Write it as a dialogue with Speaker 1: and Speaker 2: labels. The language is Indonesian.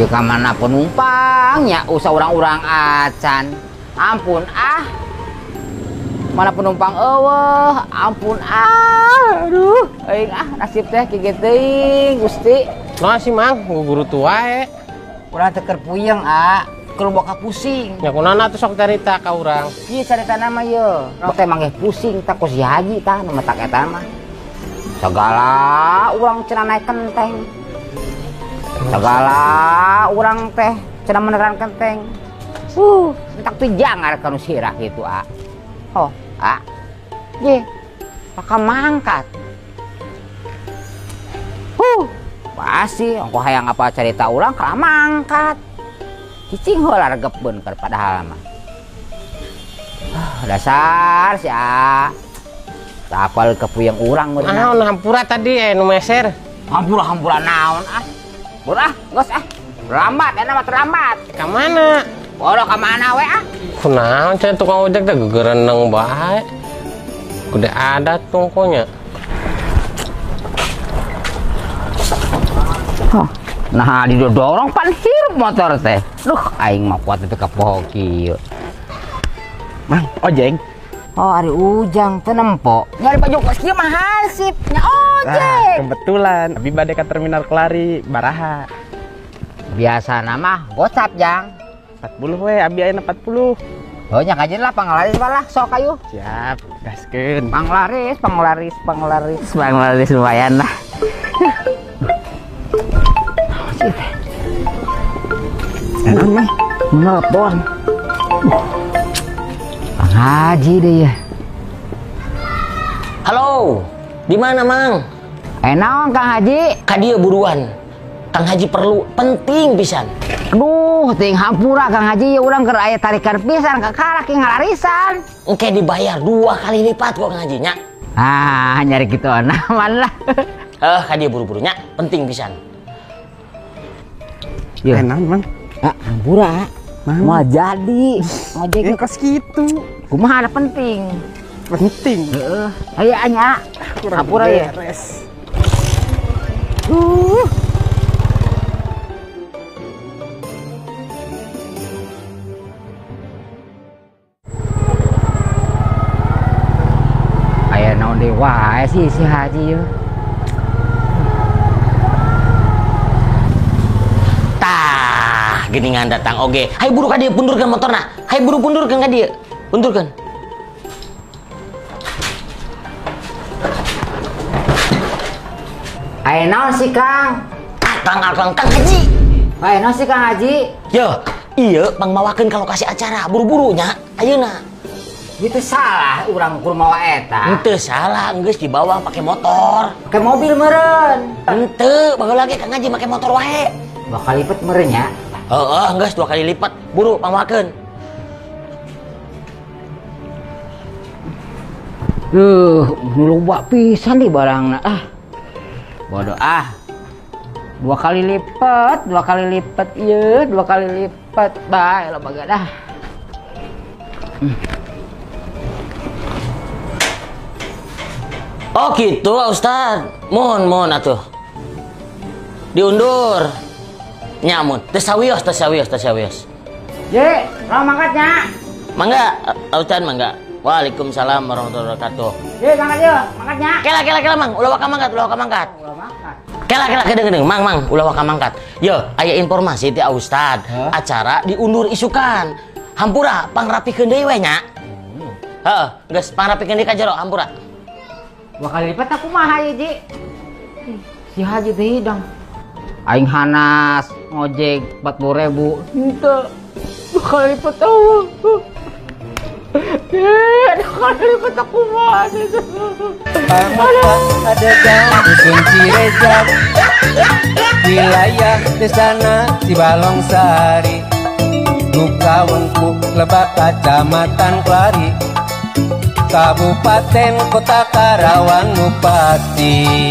Speaker 1: Ya kemana penumpangnya usah orang-orang acan. Ampun mana penumpang ampun aduh aing nasib teh kieu teuing Gusti.
Speaker 2: Nah sih mang guru tua
Speaker 1: Ulah teu keur puyeng keur boka pusing.
Speaker 2: Ya kunaon atuh sok carita ka urang.
Speaker 1: Ieu carita nama ye. Rok teh mangeh pusing tak ku si Haji tah nu matak eta mah. Segala urang cenah naik kenteng. Segala urang teh cenah meneran kenteng. Entak tuh jangar kanu sirah gitu ye maka mangkat pasti engko hayang apa cerita urang kala mangkat cicing heula regepeun keur padahal mah dasar si tapal kepuyeng urang meureun
Speaker 2: naon hampura tadi nu meser
Speaker 1: hampura naon murah geus terlambat eta mah terlambat
Speaker 2: ka mana
Speaker 1: bodoh ka mana we
Speaker 2: kunaon cenah tukang ojek teh gegereneng bae kudu ada tungkonya.
Speaker 1: Nah didorong pan hirup motor teh. Duh aing mah kuat teh ka poho kieu.
Speaker 3: Mang, ojek.
Speaker 1: Oh, ari Ujang teh nempo. Nyari baju kos kieu mah hansip, nya ojek.
Speaker 3: Nah, kebetulan abi bade ka terminal Kelari Baraha.
Speaker 1: Biasana mah gocap Jang.
Speaker 3: 40 we, abi ayeuna 40.
Speaker 1: Oh nya kajen lah panglaris balah sok ayu.
Speaker 3: Siap, gaskeun.
Speaker 1: Panglaris lumayan lah. Enak mah, nelpon. Kang Haji deh ya.
Speaker 4: Halo, di mana Mang?
Speaker 1: Naon Kang Haji?
Speaker 4: Ka dieu buruan. Kang Haji perlu penting pisan.
Speaker 1: Aduh, ting hampura Kang Haji ya urang keur aya tarikan pisan ka karak ngalarisan.
Speaker 4: Engke dibayar 2 kali lipat kok Kang Haji nya.
Speaker 1: Nyari gitu aman lah.
Speaker 4: Ka dieu buru-buru nya, penting pisan.
Speaker 1: Ya.
Speaker 3: Enak, Mang.
Speaker 1: Hampura. Mau jadi. Ngojek
Speaker 3: kos kitu.
Speaker 1: Kumaha ada penting.
Speaker 3: Penting.
Speaker 1: Heeh. Aya nya. Hampura ya. Aya naon deui wae si Haji yeuh.
Speaker 4: Geningan datang oge. Hai buru ka dieu pundurkeun motorna. Hai buru pundurkeun ka dieu. Pundurkeun.
Speaker 1: Aya naon sih Kang?
Speaker 4: Kang Haji.
Speaker 1: Aya naon sih Kang Haji?
Speaker 4: Yo, ieu pangmawakeun ka lokasi acara buru-buru nya. Ayeuna.
Speaker 1: Itu salah urang kur mawa eta.
Speaker 4: Henteu salah, geus dibawa pakai motor.
Speaker 1: Pakai mobil meureun.
Speaker 4: Henteu, baheula ge Kang Haji make motor wae.
Speaker 1: Bakal lipet meureun nya.
Speaker 4: Geus 2 kali lipat. Buru pangmawakeun.
Speaker 1: Loba pisan di barangna bodoh 2 kali lipat iya 2 kali lipat bae lo baga dah.
Speaker 4: Oh gitu Ustad. Mohon atuh. Diundur. Nyamun. Teu sawios.
Speaker 1: Ye, lo mangkatnya.
Speaker 4: Mangga, Ustad mangga. Waalaikumsalam warahmatullahi wabarakatuh.
Speaker 1: Ye, mangkatnya.
Speaker 4: Kela Mang, ulah waka mangkat. Kela kedeung, Mang, ulah waka mangkat. Yo, aya informasi ti Ustad. Acara diundur isukan. Hampura pangrapikeun deui we nya. Heeh, geus pangrapikeun deui ka jero hampura.
Speaker 1: 2 kali lipat aku mah ya Ji. Si Haji teh hidang. Aing hanas ngojek 40.000. Henteu. 2 kali lipat tahu. 2 kali lipat aku mah.
Speaker 5: Adegan dusun Cirejak, wilayah Desana Cibalong Sari, Luka Wengku Lebak Kecamatan Kelari, Kabupaten Kota Karawang Bupati.